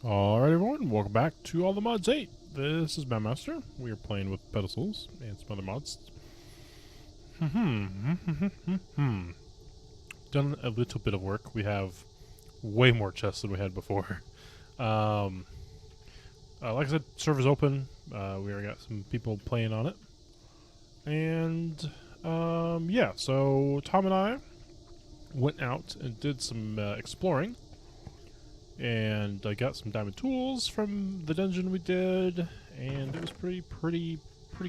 Alright everyone, welcome back to All the Mods 8. This is Mowmaster. We are playing with Pedestals and some other mods. Done a little bit of work. We have way more chests than we had before. Like I said, server's open. We already got some people playing on it. And, yeah, so Tom and I went out and did some exploring. And I got some diamond tools from the dungeon we did, and it was pretty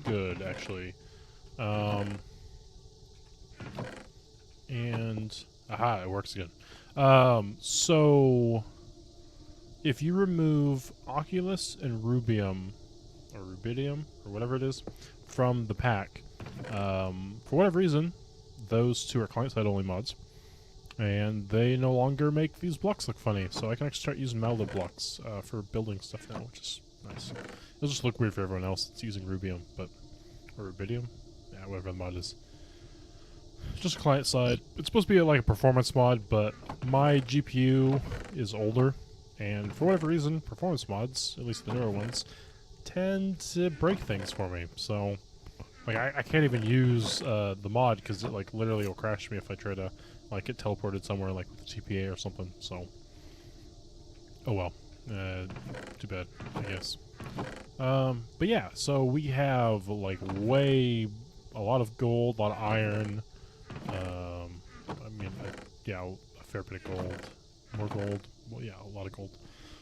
good actually. And aha, it works again. So if you remove Oculus and Rubium, or Rubidium, or whatever it is, from the pack, for whatever reason, those two are client-side only mods. And they no longer make these blocks look funny, so I can actually start using Maldo blocks for building stuff now, which is nice. It'll just look weird for everyone else that's using Rubium, but... or Rubidium? Yeah, whatever the mod is. Just client side. It's supposed to be like a performance mod, but my GPU is older, and for whatever reason, performance mods, at least the newer ones, tend to break things for me, so... like, I can't even use the mod, because it, like, literally will crash me if I try to... like, get teleported somewhere, like, with the TPA or something, so... oh well. Too bad, I guess. But yeah, so we have, like, a lot of gold, a lot of iron, yeah, a fair bit of gold. More gold. Well, yeah, a lot of gold.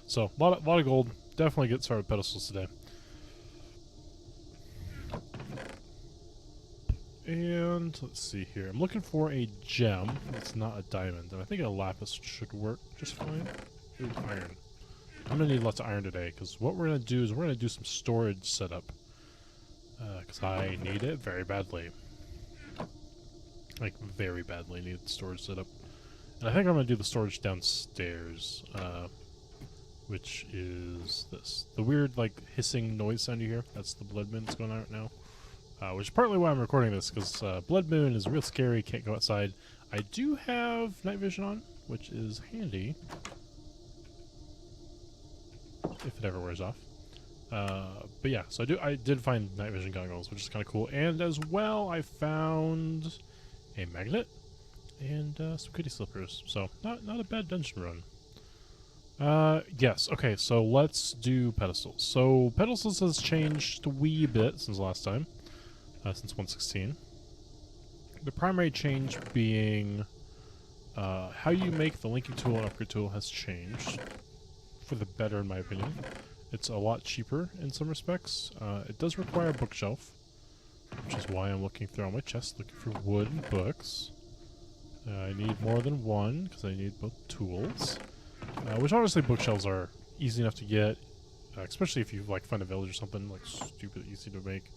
So, a lot of gold. Definitely get started with pedestals today. And let's see here. I'm looking for a gem that's not a diamond, and I think a lapis should work just fine. Ooh, iron. I'm gonna need lots of iron today, because what we're gonna do is we're gonna do some storage setup. Because I need it very badly. Like, very badly need storage setup. And I think I'm gonna do the storage downstairs, which is this. The weird, like, hissing noise sound you hear, that's the blood moon that's going on right now. Which is partly why I'm recording this, because Blood Moon is real scary, can't go outside. I do have night vision on, which is handy. If it ever wears off. But yeah, so I did find night vision goggles, which is kind of cool. And as well, I found a magnet and some kitty slippers. So, not a bad dungeon run. Yes, okay, so let's do pedestals. So, pedestals has changed a wee bit since last time. Since 1.16. The primary change being how you make the linking tool and upgrade tool has changed for the better, in my opinion. It's a lot cheaper in some respects. It does require a bookshelf, which is why I'm looking through all my chests looking for wood and books. I need more than one because I need both tools, which honestly bookshelves are easy enough to get, especially if you like find a village or something, like stupid easy to make.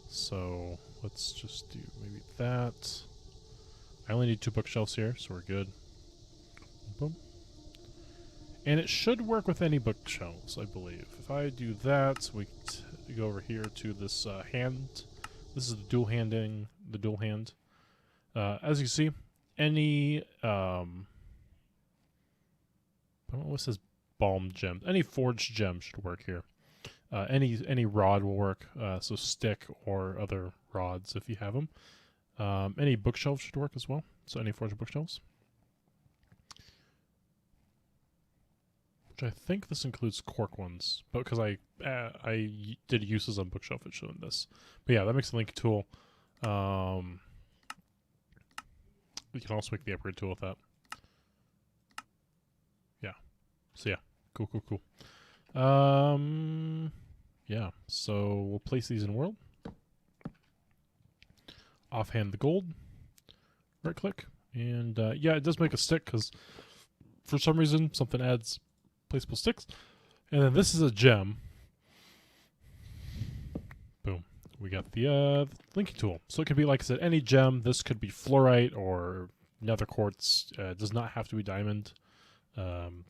So, let's just do maybe that. I only need 2 bookshelves here, so we're good. Boom. And it should work with any bookshelves, I believe. If I do that, we go over here to this hand. This is the dual hand. As you see, any, I don't know what says balm gem. Any forged gem should work here. Any rod will work, so stick or other rods if you have them. Any bookshelves should work as well, so any forged bookshelves. Which I think this includes cork ones, but because I did uses on bookshelf, it's showing this. But yeah, that makes the link tool. We can also make the upgrade tool with that. Yeah. So yeah, cool. Yeah, so we'll place these in world. Offhand the gold. Right click. And yeah, it does make a stick because for some reason something adds placeable sticks. And then this is a gem. Boom. We got the linking tool. So it could be, like I said, any gem. This could be fluorite or nether quartz. It does not have to be diamond.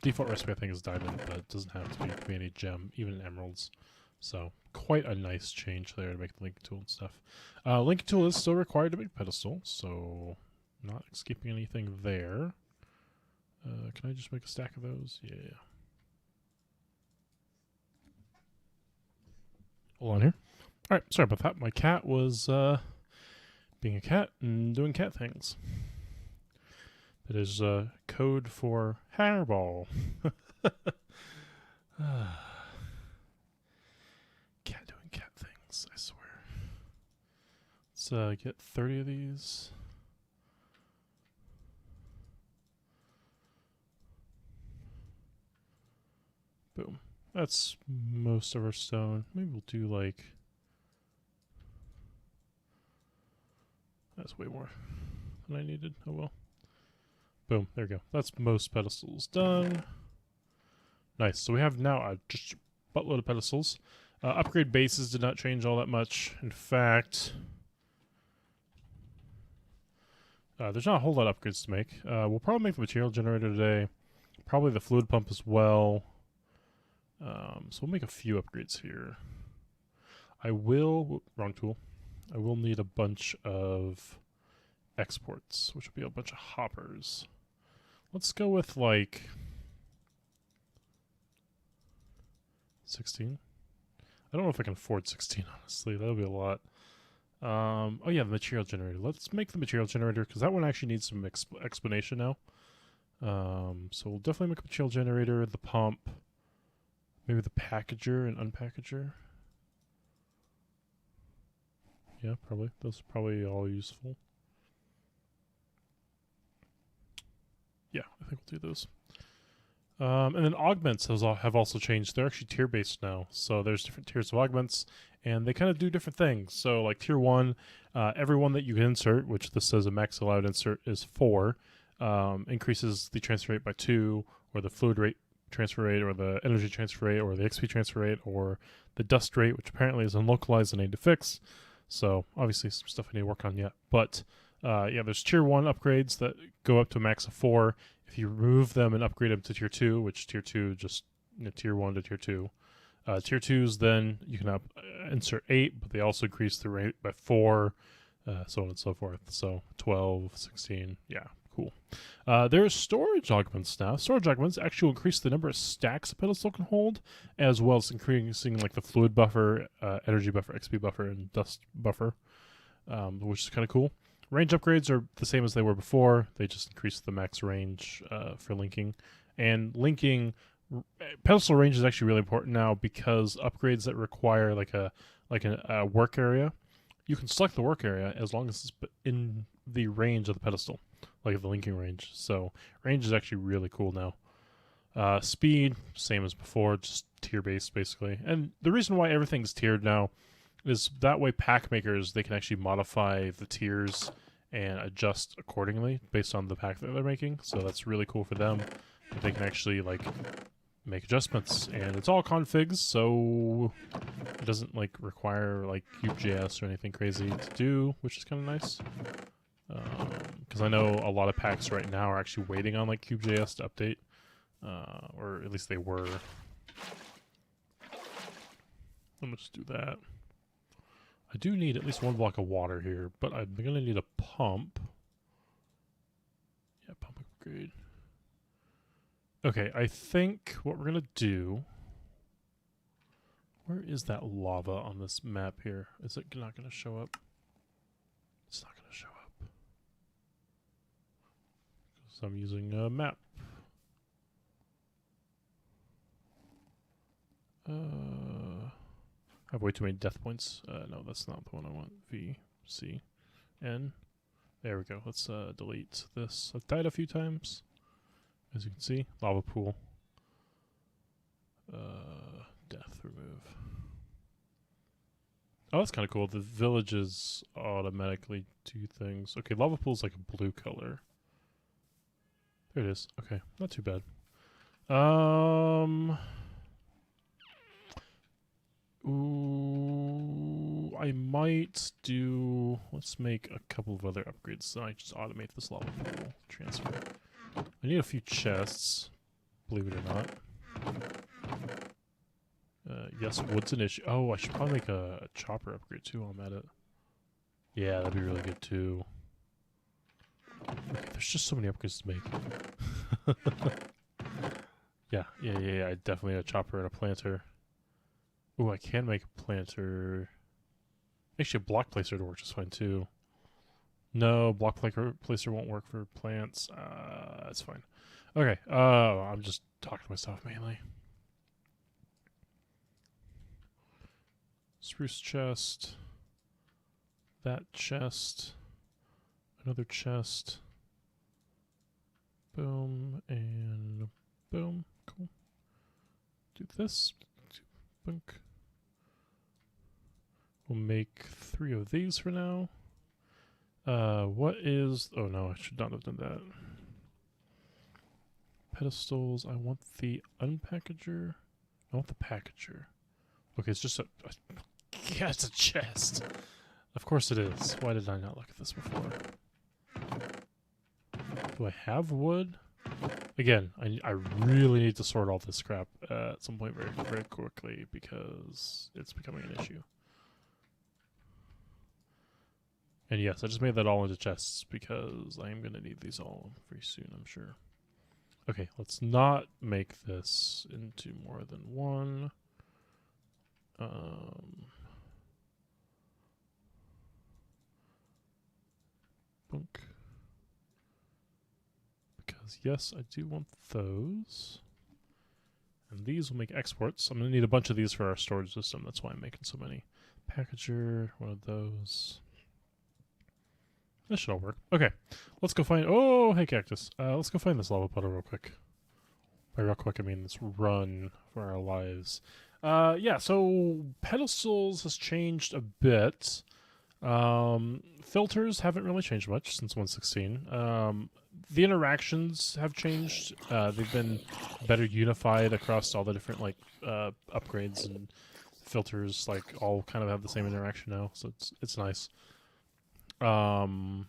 Default recipe I think is diamond, but it doesn't have to be. It could be any gem, even emeralds. So, quite a nice change there to make the linking tool and stuff. Linking tool is still required to make pedestal, so not skipping anything there. Can I just make a stack of those? Yeah. Hold on here. All right, sorry about that. My cat was being a cat and doing cat things. That is code for hairball. Cat doing cat things, I swear. Let's get 30 of these. Boom. That's most of our stone. Maybe we'll do like... That's way more than I needed. Oh well. Boom. There we go. That's most pedestals done. Nice. So we have now just a buttload of pedestals. Upgrade bases did not change all that much. In fact, there's not a whole lot of upgrades to make. We'll probably make the material generator today. Probably the fluid pump as well. So we'll make a few upgrades here. I will... Wrong tool. I will need a bunch of exports, which will be a bunch of hoppers. Let's go with like 16. I don't know if I can afford 16, honestly. That'll be a lot. Oh yeah, the material generator. Let's make the material generator because that one actually needs some explanation now. So we'll definitely make a material generator, the pump, maybe the packager and unpackager. Yeah, probably. Those are probably all useful. Yeah, I think we'll do those. And then augments have also changed. They're actually tier-based now. So there's different tiers of augments, and they kind of do different things. So like tier 1, every one that you can insert, which this says a max allowed insert is 4, increases the transfer rate by 2, or the fluid rate transfer rate, or the energy transfer rate, or the XP transfer rate, or the dust rate, which apparently is unlocalized and I need to fix. So obviously some stuff I need to work on yet. But yeah, there's tier 1 upgrades that go up to a max of 4. If you remove them and upgrade them to tier 2, which tier 2 just tier 1 to tier 2. Tier 2s then you can insert 8, but they also increase the rate by 4, so on and so forth. So 12, 16, yeah, cool. There's storage augments now. Storage augments actually increase the number of stacks a pedestal can hold, as well as increasing like the fluid buffer, energy buffer, XP buffer, and dust buffer, which is kind of cool. Range upgrades are the same as they were before. They just increase the max range for linking. And linking, pedestal range is actually really important now because upgrades that require like a work area, you can select the work area as long as it's in the range of the pedestal, like the linking range. So range is actually really cool now. Speed, same as before, just tier-based basically. And the reason why everything's tiered now is that way pack makers, they can actually modify the tiers and adjust accordingly based on the pack that they're making. So that's really cool for them. They can actually like make adjustments, and it's all configs, so it doesn't like require like Cube.js or anything crazy to do, which is kind of nice. Because I know a lot of packs right now are actually waiting on like Cube.js to update, or at least they were. Let me just do that. I do need at least 1 block of water here, but I'm going to need a pump. Yeah, pump upgrade. Okay, I think what we're going to do... Where is that lava on this map here? Is it not going to show up? It's not going to show up. Because I'm using a map. I have way too many death points. No, that's not the one I want. V, C, N. There we go. Let's delete this. I've died a few times. As you can see, lava pool. Death remove. Oh, that's kind of cool. The villages automatically do things. Okay, lava pool's like a blue color. There it is. Okay, not too bad. Ooh, I might do... Let's make a couple of other upgrades. So I just automate this lava pool transfer. I need a few chests, believe it or not. Yes, wood's an issue. Oh, I should probably make a chopper upgrade too while I'm at it. Yeah, that'd be really good too. Okay, there's just so many upgrades to make. Yeah, I definitely need a chopper and a planter. Ooh, I can make a planter. Actually, a block placer to work just fine too. No, block placer won't work for plants. That's fine. Okay, I'm just talking to myself mainly. Spruce chest. That chest. Another chest. Boom, and boom. Cool. Do this. Bunk. We'll make 3 of these for now. What is... Oh no, I should not have done that. Pedestals. I want the unpackager. I want the packager. Okay, it's just a yeah, it's a chest. Of course it is. Why did I not look at this before? Do I have wood? Again, I really need to sort all this crap at some point very, very quickly because it's becoming an issue. And yes, I just made that all into chests because I am going to need these all very soon, I'm sure. Okay, let's not make this into more than one. Bunk. Because yes, I do want those. And these will make exports. I'm going to need a bunch of these for our storage system. That's why I'm making so many. Packager, one of those. That should all work. Okay, let's go find... Oh, hey, cactus. Let's go find this lava puddle real quick. By real quick, I mean let's run for our lives. Yeah, so Pedestals has changed a bit. Filters haven't really changed much since 1.16. The interactions have changed. They've been better unified across all the different like upgrades and filters. Like all kind of have the same interaction now, so it's nice. I've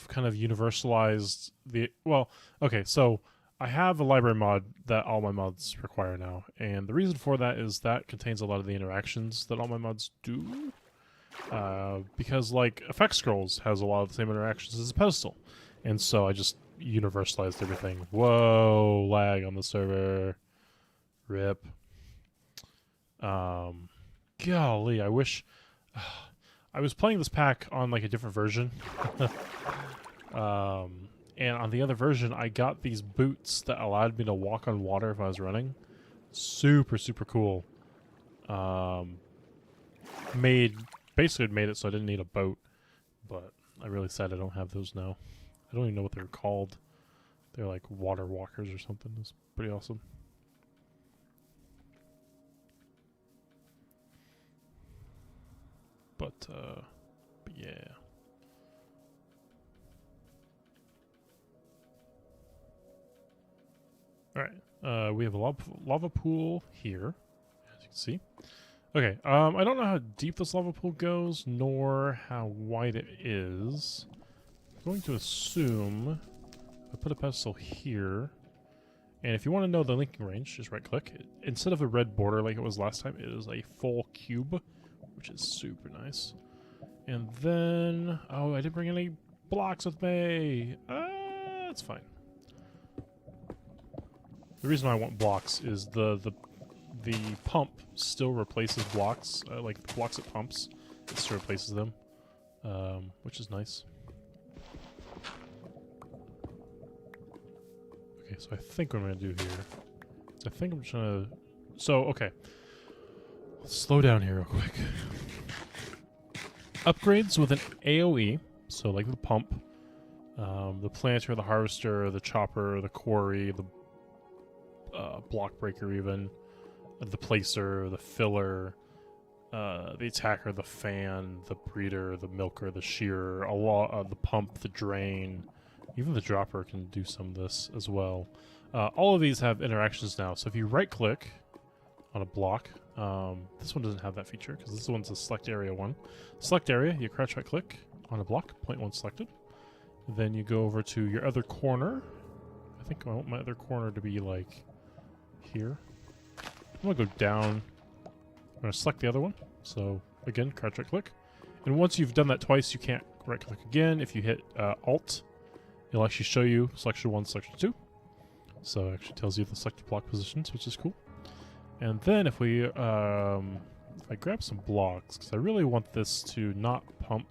kind of universalized the... Well, okay, so I have a library mod that all my mods require now, and the reason for that is that contains a lot of the interactions that all my mods do. Because, like, Effect Scrolls has a lot of the same interactions as a pedestal, and so I just universalized everything. Whoa, lag on the server. Rip. Golly, I wish... I was playing this pack on like a different version, and on the other version I got these boots that allowed me to walk on water if I was running. Super, super cool. Basically made it so I didn't need a boat, but I'm really sad I don't have those now. I don't even know what they're called. They're like water walkers or something. It's pretty awesome. But yeah. Alright, we have a lava pool here, as you can see. Okay, I don't know how deep this lava pool goes, nor how wide it is. I'm going to assume I put a pedestal here. And if you want to know the linking range, just right-click. Instead of a red border like it was last time, it is a full cube, which is super nice. And then... Oh, I didn't bring any blocks with me! That's fine. The reason I want blocks is the pump still replaces blocks, like the blocks it pumps, it still replaces them, which is nice. Okay, so I think what I'm going to do here is I think I'm just going to... So, okay. Let's slow down here real quick. Upgrades with an AoE, so like the pump, the planter, the harvester, the chopper, the quarry, the block breaker even, the placer, the filler, the attacker, the fan, the breeder, the milker, the shearer, a lot of the pump, the drain, even the dropper can do some of this as well. All of these have interactions now, so if you right click on a block, this one doesn't have that feature because this one's a select area one. Select area, you crouch right click on a block, point one selected. Then you go over to your other corner. I think I want my other corner to be like here. I'm gonna go down. I'm gonna select the other one. So again, crouch right click. And once you've done that twice, you can't right click again. If you hit Alt, it'll actually show you selection 1, selection 2. So it actually tells you the selected block positions, which is cool. And then if I grab some blocks, because I really want this to not pump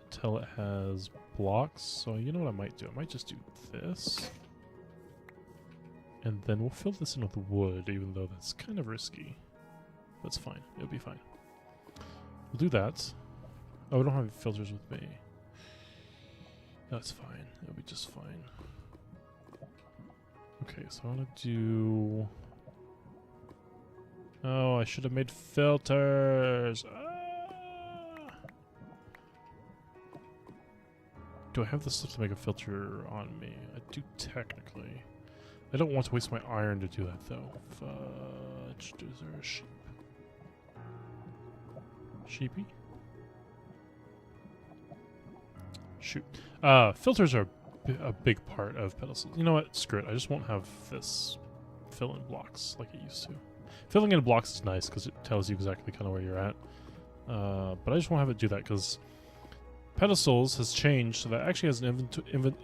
until it has blocks. So you know what I might do? I might just do this. And then we'll fill this in with wood, even though that's kind of risky. That's fine. It'll be fine. We'll do that. Oh, we don't have filters with me. That's fine. It'll be just fine. Okay, so I want to do... Oh, I should have made filters! Ah! Do I have the stuff to make a filter on me? I do technically. I don't want to waste my iron to do that, though. Fudge. Is there a sheep? Sheepy? Shoot. Filters are a big part of pedestals. You know what? Screw it. I just won't have this fill in blocks like it used to. Filling in blocks is nice because it tells you exactly kind of where you're at. But I just won't have it do that because Pedestals has changed so that it actually has an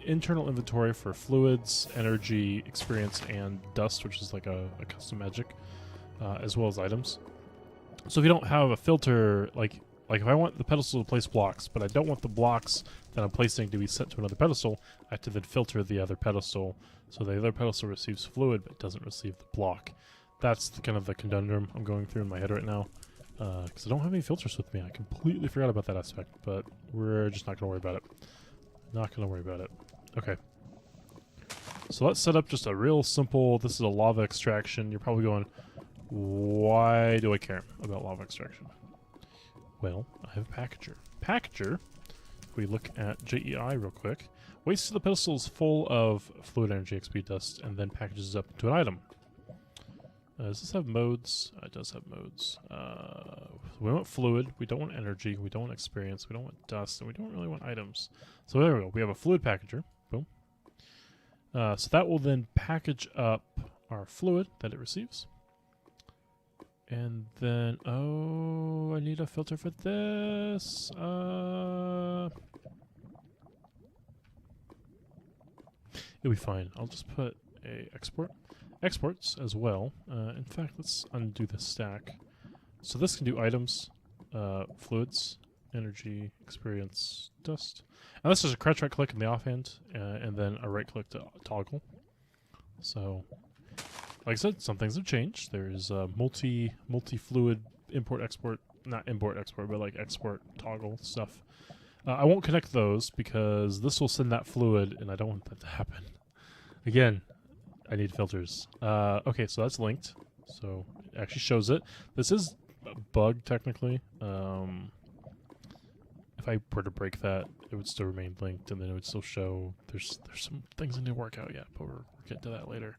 internal inventory for fluids, energy, experience, and dust, which is like a custom magic, as well as items. So if you don't have a filter, like if I want the pedestal to place blocks, but I don't want the blocks that I'm placing to be sent to another pedestal, I have to then filter the other pedestal, so the other pedestal receives fluid but doesn't receive the block. That's kind of the conundrum I'm going through in my head right now, because I don't have any filters with me. I completely forgot about that aspect, but we're just not going to worry about it. Not going to worry about it. Okay. So let's set up just a real simple, this is a lava extraction. You're probably going, why do I care about lava extraction? Well, I have a packager. Packager, if we look at JEI real quick, waits till the pedestal is full of fluid, energy, XP, dust, and then packages up into an item. Does this have modes? It does have modes. We want fluid, we don't want energy, we don't want experience, we don't want dust, and we don't really want items. So there we go. We have a fluid packager. Boom. So that will then package up our fluid that it receives. And then, oh, I need a filter for this. It'll be fine. I'll just put a exports as well. In fact, let's undo this stack. So this can do items, fluids, energy, experience, dust. And this is a crouch right click in the offhand, and then a right click to toggle. So, like I said, some things have changed. There's multi-fluid import export, not import export, but like export toggle stuff. I won't connect those because this will send that fluid, and I don't want that to happen. Again, I need filters. Okay, so that's linked. So it actually shows it. This is a bug technically. If I were to break that, it would still remain linked, and then it would still show. There's some things I need to work out yet, but we'll get to that later.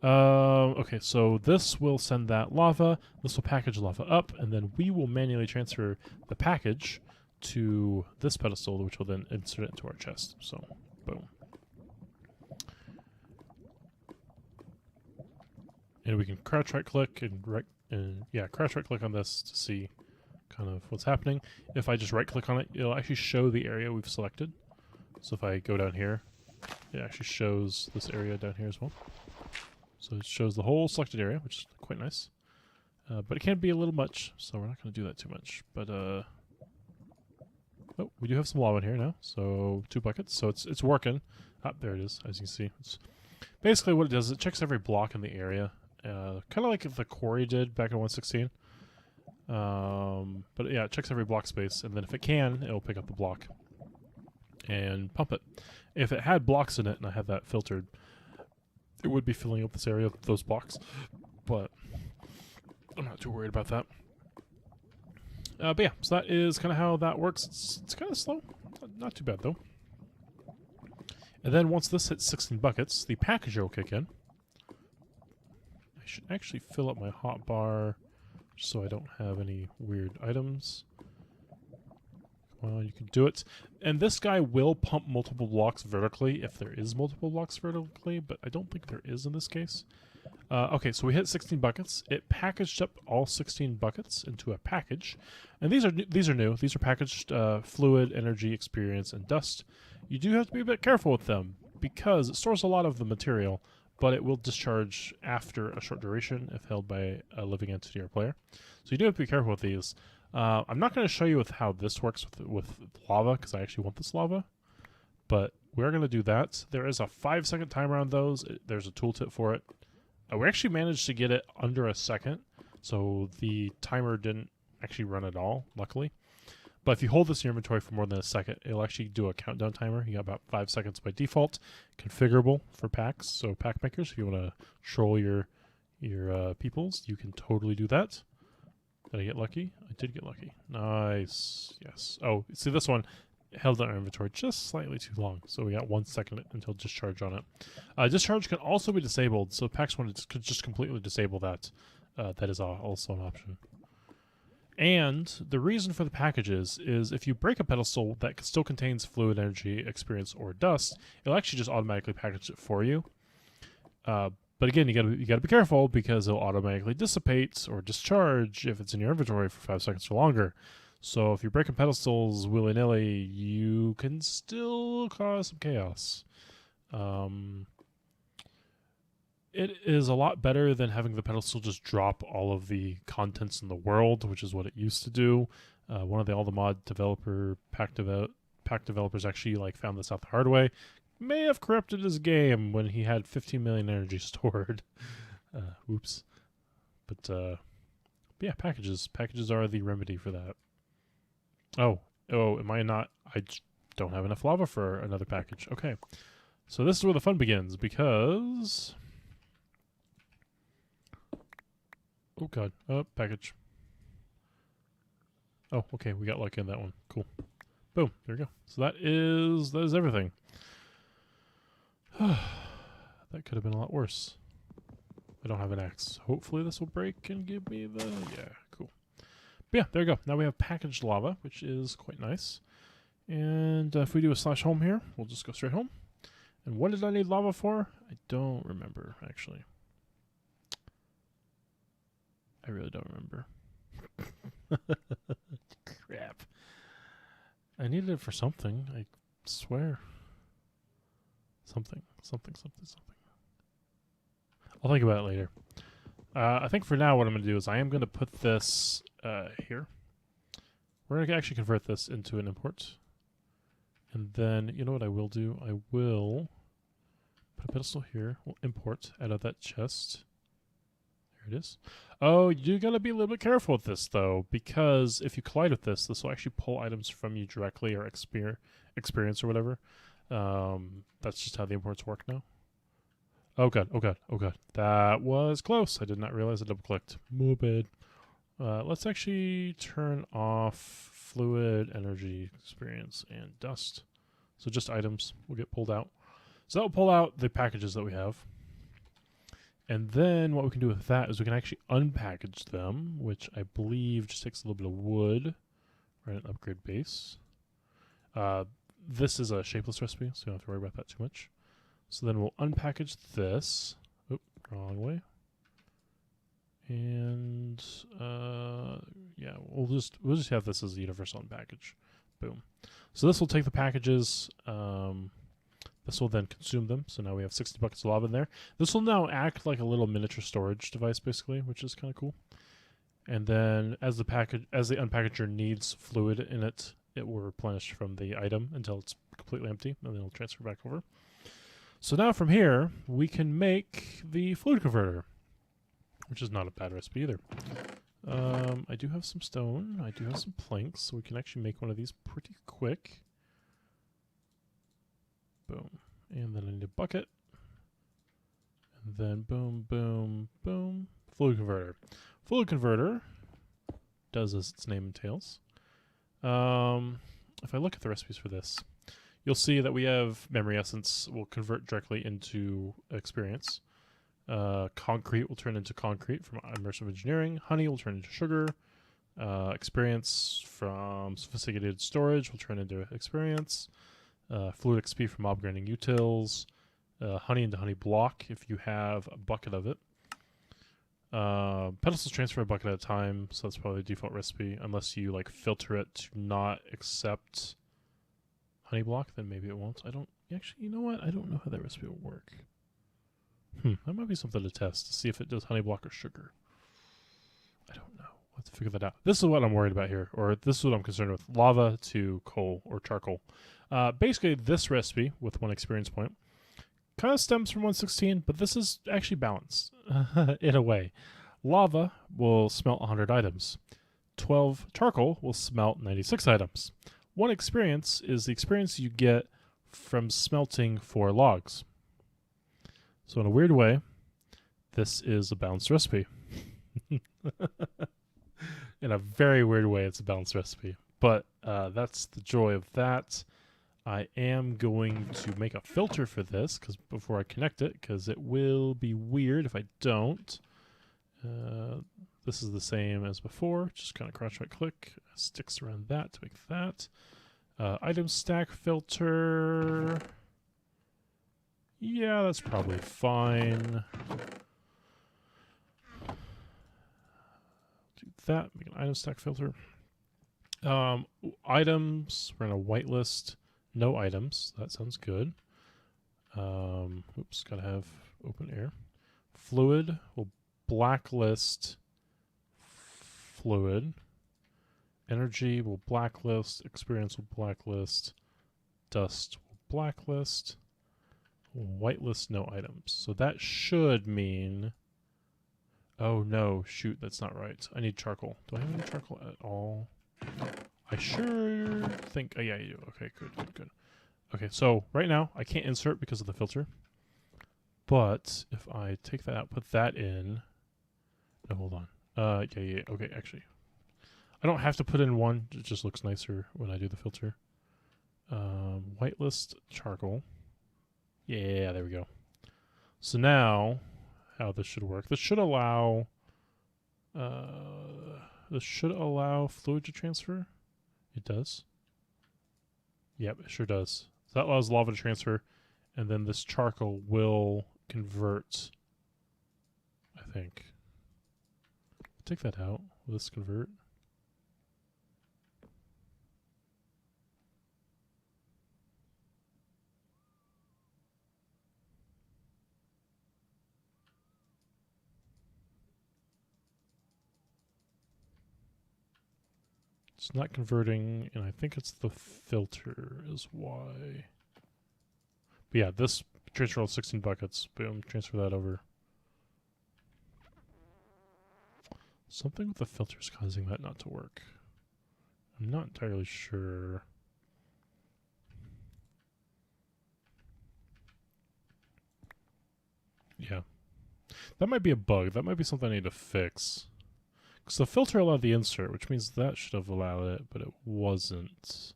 Okay, so this will send that lava. This will package lava up, and then we will manually transfer the package to this pedestal, which will then insert it into our chest. So, boom. And we can crouch right click and crouch right click on this to see kind of what's happening. If I just right click on it, it'll actually show the area we've selected. So if I go down here, it actually shows this area down here as well. So it shows the whole selected area, which is quite nice. But it can be a little much, so we're not going to do that too much. But oh, we do have some lava in here now. So 2 buckets. So it's working. Ah, there it is. As you can see, it's basically what it does. It checks every block in the area. Kind of like the quarry did back in 1.16. But yeah, it checks every block space, and then if it can, it'll pick up the block and pump it. If it had blocks in it and I had that filtered, it would be filling up this area with those blocks, but I'm not too worried about that. But yeah, so that is kind of how that works. It's kind of slow, not too bad though. And then once this hits 16 buckets, the packager will kick in. I should actually fill up my hotbar so I don't have any weird items. Well, you can do it. And this guy will pump multiple blocks vertically if there is multiple blocks vertically, but I don't think there is in this case. Okay, so we hit 16 buckets. It packaged up all 16 buckets into a package. And these are new. These are packaged fluid, energy, experience, and dust. You do have to be a bit careful with them because it stores a lot of the material, but it will discharge after a short duration if held by a living entity or player. So you do have to be careful with these. I'm not going to show you with how this works with lava, because I actually want this lava, but we're going to do that. There is a 5-second timer on those. There's a tooltip for it. We actually managed to get it under a second, so the timer didn't actually run at all, luckily. But if you hold this in your inventory for more than a second, it'll actually do a countdown timer. You got about 5 seconds by default, configurable for packs. So pack makers, if you want to troll your peoples, you can totally do that. Did I get lucky? I did get lucky. Nice. Yes. Oh, see, this one held in our inventory just slightly too long, so we got 1 second until discharge on it. Discharge can also be disabled, so packs want to just completely disable that. That is also an option. And the reason for the packages is if you break a pedestal that still contains fluid, energy, experience, or dust, it'll actually just automatically package it for you. But again, you gotta be careful, because it'll automatically dissipate or discharge if it's in your inventory for 5 seconds or longer. So if you're breaking pedestals willy-nilly, you can still cause some chaos. It is a lot better than having the pedestal just drop all of the contents in the world, which is what it used to do. One of all the mod developer pack developers actually found this out the hard way. May have corrupted his game when he had 15 million energy stored. Oops. But yeah, packages are the remedy for that. Oh, am I not? I don't have enough lava for another package. Okay, so this is where the fun begins, because oh god, package. Oh, okay, we got lucky on that one. Cool. Boom, there we go. So that is everything. That could have been a lot worse. I don't have an axe. Hopefully this will break and give me the... Yeah, cool. But yeah, there we go. Now we have packaged lava, which is quite nice. And if we do a /home here, we'll just go straight home. And what did I need lava for? I don't remember, actually. I really don't remember. Crap. I needed it for something, I swear. Something. I'll think about it later. I think for now what I'm going to do is I am going to put this here. We're going to actually convert this into an import. And then, you know what I will do? I will put a pedestal here. We'll import out of that chest. There it is. Oh, you got to be a little bit careful with this, though, because if you collide with this will actually pull items from you directly, or experience or whatever. That's just how the imports work now. Oh god. That was close. I did not realize I double-clicked. My bad. Let's actually turn off fluid, energy, experience, and dust. So just items will get pulled out. So that will pull out the packages that we have. And then what we can do with that is we can actually unpackage them, which I believe just takes a little bit of wood. Right, an upgrade base. This is a shapeless recipe, so you don't have to worry about that too much. So then we'll unpackage this. Oop, wrong way. And yeah, we'll just have this as a universal unpackage. Boom. So this will take the packages. This will then consume them. So now we have 60 buckets of lava in there. This will now act like a little miniature storage device, basically, which is kind of cool. And then as the unpackager needs fluid in it, it will replenish from the item until it's completely empty, and then it'll transfer back over. So now from here, we can make the fluid converter, which is not a bad recipe either. I do have some stone. I do have some planks, so we can actually make one of these pretty quick. Boom. And then I need a bucket. And then boom, boom, boom. Fluid converter. Fluid converter does as its name entails. If I look at the recipes for this, you'll see that we have memory essence will convert directly into experience. Concrete will turn into concrete from immersive engineering. Honey will turn into sugar. Experience from sophisticated storage will turn into experience. Fluid XP from upgrading utils. Honey into honey block if you have a bucket of it. Pedestals transfer a bucket at a time, so that's probably the default recipe. Unless you filter it to not accept honey block, then maybe it won't. I don't actually. You know what? I don't know how that recipe will work. That might be something to test to see if it does honey block or sugar. I don't know. We'll have to figure that out. This is what I'm worried about here, or this is what I'm concerned with. Lava to coal or charcoal. Basically, this recipe with 1 experience point kind of stems from 116, but this is actually balanced in a way. Lava will smelt 100 items. 12 charcoal will smelt 96 items. 1 experience is the experience you get from smelting 4 logs. So in a weird way, this is a balanced recipe. In a very weird way, it's a balanced recipe. But that's the joy of that. I am going to make a filter for this before I connect it, because it will be weird if I don't. This is the same as before. Just kind of crouch right click, sticks around that to make that. Item stack filter. Yeah, that's probably fine. Do that, make an item stack filter. Items, we're going to whitelist no items. That sounds good. Oops, gotta have open air. Fluid, we'll blacklist fluid. Energy will blacklist. Experience will blacklist. Dust will blacklist. Whitelist no items. So that should mean... Oh no, shoot, that's not right. I need charcoal. Do I have any charcoal at all? I sure think... Oh yeah, you do. Okay, good. Okay, so right now I can't insert because of the filter. But if I take that out, put that in... No, hold on. Yeah, okay, actually. I don't have to put in 1. It just looks nicer when I do the filter. Whitelist charcoal. Yeah, there we go. So now, how this should work. This should allow fluid to transfer. It does. Yep, it sure does. So that allows lava to transfer, and then this charcoal will convert, I think. Take that out. Will this convert? It's not converting, and I think it's the filter is why. But yeah, this transfer all 16 buckets. Boom, transfer that over. Something with the filter is causing that not to work. I'm not entirely sure. Yeah. That might be a bug. That might be something I need to fix. Because the filter allowed the insert, which means that should have allowed it, but it wasn't.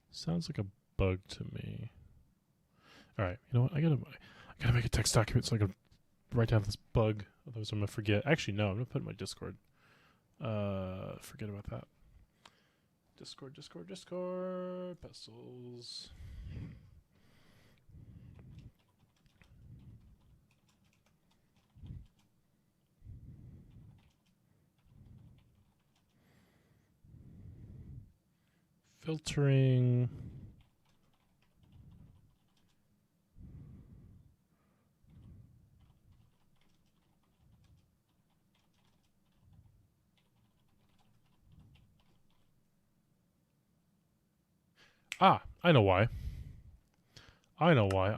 Sounds like a bug to me. Alright, you know what? I gotta make a text document so I can write down this bug. Otherwise I'm gonna forget. Actually, no, I'm gonna put it in my Discord. Forget about that. Discord. Pedestals. Filtering. Ah, I know why. I know why.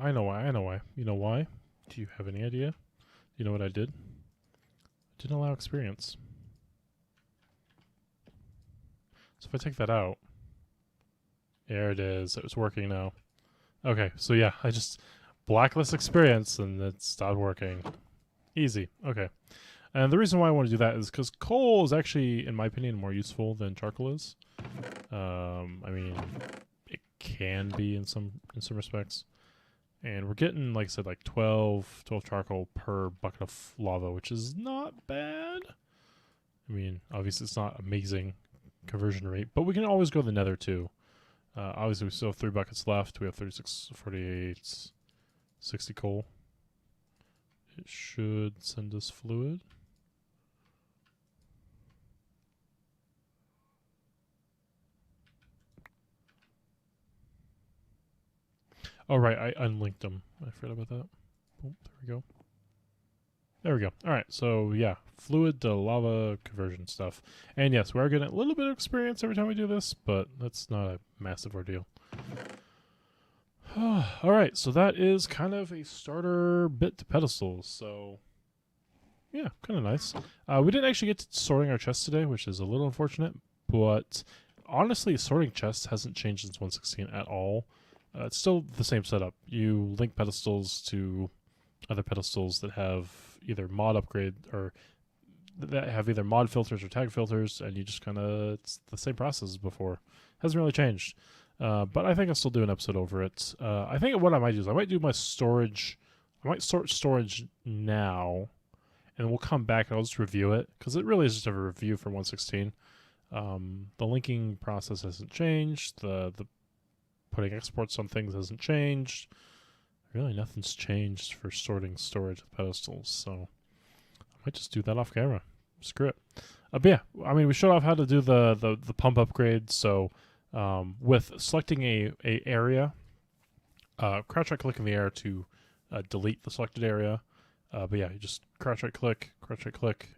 You know why? Do you have any idea? You know what I did? I didn't allow experience. So if I take that out, there it is. It's working now. Okay, so yeah, I just blacklist experience and it stopped working. Easy. Okay. And the reason why I want to do that is because coal is actually, in my opinion, more useful than charcoal is. I mean, it can be in some respects. And we're getting, like I said, like 12 charcoal per bucket of lava, which is not bad. I mean, obviously it's not amazing conversion rate, but we can always go to the nether too. Obviously we still have 3 buckets left. We have 36, 48, 60 coal. It should send us fluid. Oh right, I unlinked them. I forgot about that. Boom, there we go. There we go. All right, so yeah, fluid to lava conversion stuff. And yes, we are getting a little bit of experience every time we do this, but that's not a massive ordeal. All right, so that is kind of a starter bit to pedestals. So yeah, kind of nice. We didn't actually get to sorting our chests today, which is a little unfortunate, but honestly, sorting chests hasn't changed since 1.16 at all. It's still the same setup. You link pedestals to other pedestals that have either mod upgrade or that have either mod filters or tag filters, and you just kind of, it's the same process as before. Hasn't really changed. But I think I'll still do an episode over it. I think what I might do is I might do my storage. I might sort storage now, and we'll come back and I'll just review it, because it really is just a review for 1.16. The linking process hasn't changed. The putting exports on things hasn't changed. Really, nothing's changed for sorting storage with pedestals, so I might just do that off camera. Screw it. But yeah, I mean, we showed off how to do the pump upgrade. So with selecting a area, crouch right click in the air to delete the selected area. But yeah, you just crouch right click,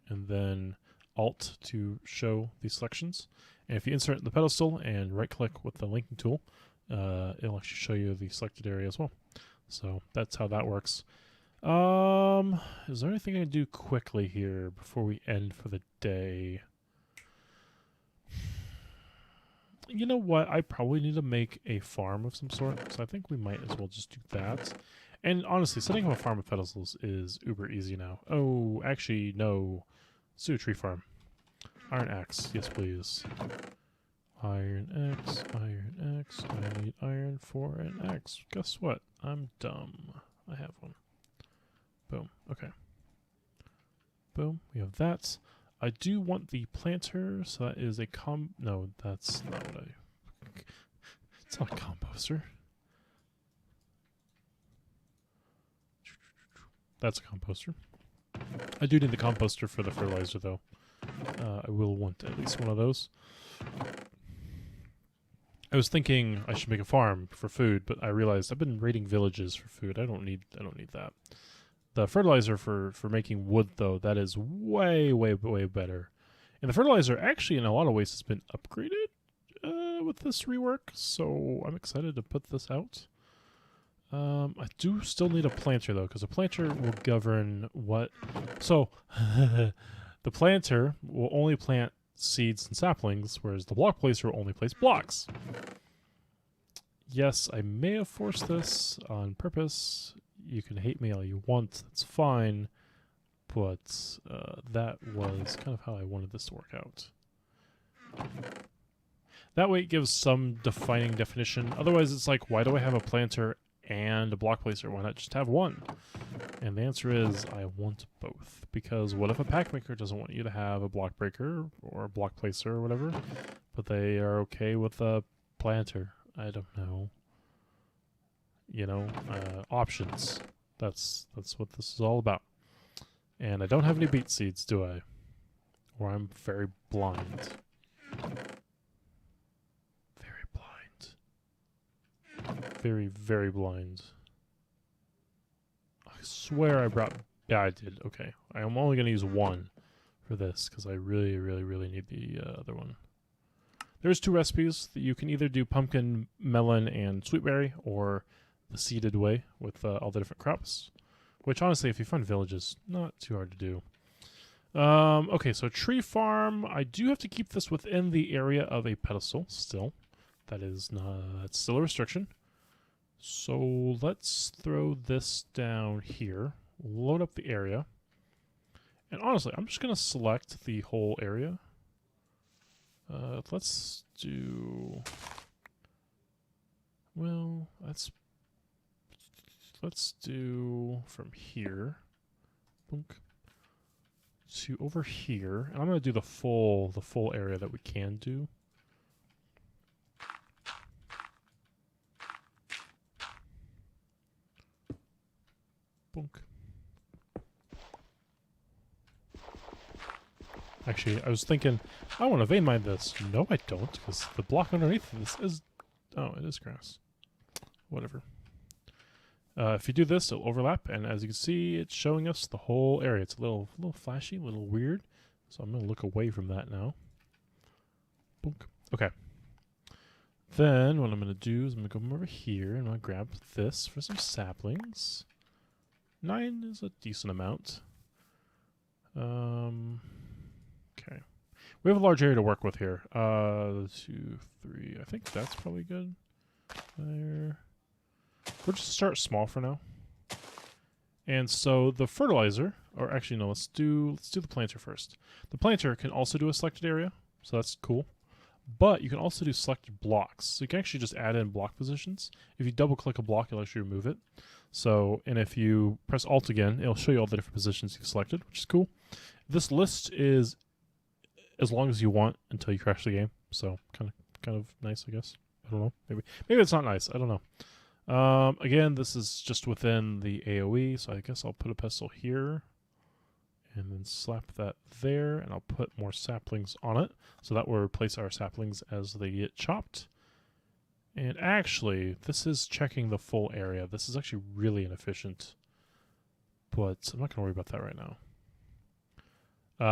and then Alt to show these selections. And if you insert the pedestal and right click with the linking tool, it'll actually show you the selected area as well. So that's how that works. Is there anything I can do quickly here before we end for the day? You know what? I probably need to make a farm of some sort, so I think we might as well just do that. And honestly, setting up a farm of pedestals is uber easy now. Oh, actually, no. Let's do a tree farm. Iron axe. Yes, please. Iron X, Iron X. I need iron for an X. Guess what? I'm dumb. I have one. Boom. Okay. Boom. We have that. I do want the planter, so that is a no, that's not what I... It's not a composter. That's a composter. I do need the composter for the fertilizer, though. I will want at least one of those. I was thinking I should make a farm for food, but I realized I've been raiding villages for food. I don't need that. The fertilizer for making wood, though, that is way better. And the fertilizer actually in a lot of ways has been upgraded with this rework, so I'm excited to put this out. I do still need a planter, though, because a planter will govern what... So, the planter will only plant seeds and saplings, whereas the block placer will only place blocks. Yes, I may have forced this on purpose. You can hate me all you want, that's fine. But that was kind of how I wanted this to work out. That way it gives some defining definition. Otherwise it's like, why do I have a planter and a block placer? Why not just have one? And the answer is, I want both. Because what if a pack maker doesn't want you to have a block breaker or a block placer or whatever, but they are okay with a planter? I don't know. You know, options. That's what this is all about. And I don't have any beet seeds, do I? Or I'm very blind. Very blind. Very blind. I swear I brought... Yeah, I did. Okay. I'm only going to use one for this, because I really need the other one. There's two recipes that you can either do pumpkin, melon, and sweetberry, or the seeded way with all the different crops. Which, honestly, if you find villages, not too hard to do. Okay, so tree farm. I do have to keep this within the area of a pedestal still. That is not... That's still a restriction. So let's throw this down here. Load up the area. And honestly, I'm just going to select the whole area. Let's do... Well, let's do from here. Boink. To over here. And I'm going to do the full area that we can do. Boink. Actually, I was thinking, I want to vein mine this. No, I don't, because the block underneath this is... Oh, it is grass. Whatever. If you do this, it'll overlap, and as you can see, it's showing us the whole area. It's a little flashy, a little weird, so I'm going to look away from that now. Boink. Okay. Then what I'm going to do is I'm going to come over here and I'm going to grab this for some saplings. 9 is a decent amount. Okay. We have a large area to work with here. 2, 3. I think that's probably good. There. We'll just start small for now. And so the fertilizer, or actually no, let's do the planter first. The planter can also do a selected area, so that's cool. But you can also do selected blocks. So you can actually just add in block positions. If you double click a block, it'll actually remove it. So, and if you press Alt again, it'll show you all the different positions you've selected, which is cool. This list is as long as you want until you crash the game. So kind of nice, I guess. I don't know. Maybe it's not nice. I don't know. Again, this is just within the AoE, so I guess I'll put a pestle here and then slap that there, and I'll put more saplings on it, so that will replace our saplings as they get chopped. And actually, this is checking the full area. This is actually really inefficient, but I'm not going to worry about that right now.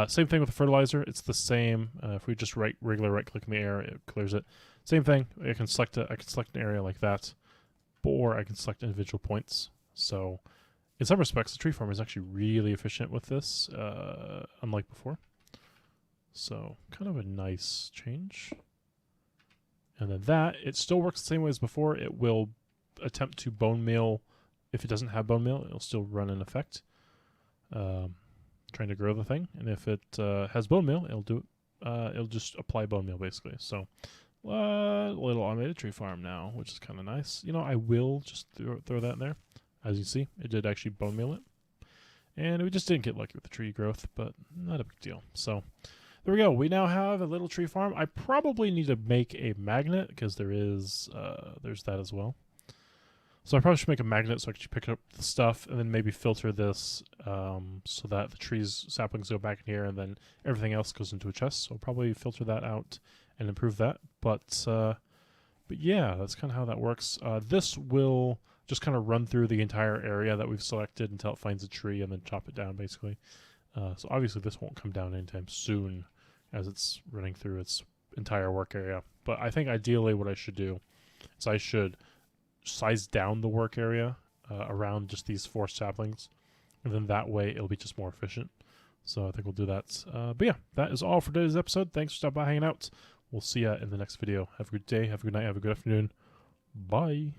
Same thing with the fertilizer. It's the same. If we just regular right-click in the area, it clears it. Same thing. I can select an area like that, or I can select individual points. So in some respects, the tree farm is actually really efficient with this, unlike before. So kind of a nice change. And then that, it still works the same way as before. It will attempt to bone meal. If it doesn't have bone meal, it'll still run in effect, trying to grow the thing. And if it has bone meal, it'll do it. It'll just apply bone meal basically. So little automated tree farm now, which is kind of nice. You know, I will just throw that in there. As you see, it did actually bone meal it. And we just didn't get lucky with the tree growth, but not a big deal. So there we go. We now have a little tree farm. I probably need to make a magnet because there's that as well. So I probably should make a magnet so I can pick up the stuff and then maybe filter this so that the saplings go back in here and then everything else goes into a chest. So I'll probably filter that out and improve that. But yeah, that's kind of how that works. This will just kind of run through the entire area that we've selected until it finds a tree and then chop it down basically. So obviously this won't come down anytime soon as it's running through its entire work area. But I think ideally what I should do is I should size down the work area around just these 4 saplings, and then that way it'll be just more efficient. So I think we'll do that. But yeah, that is all for today's episode. Thanks for stopping by, hanging out. We'll see you in the next video. Have a good day, have a good night, have a good afternoon. Bye.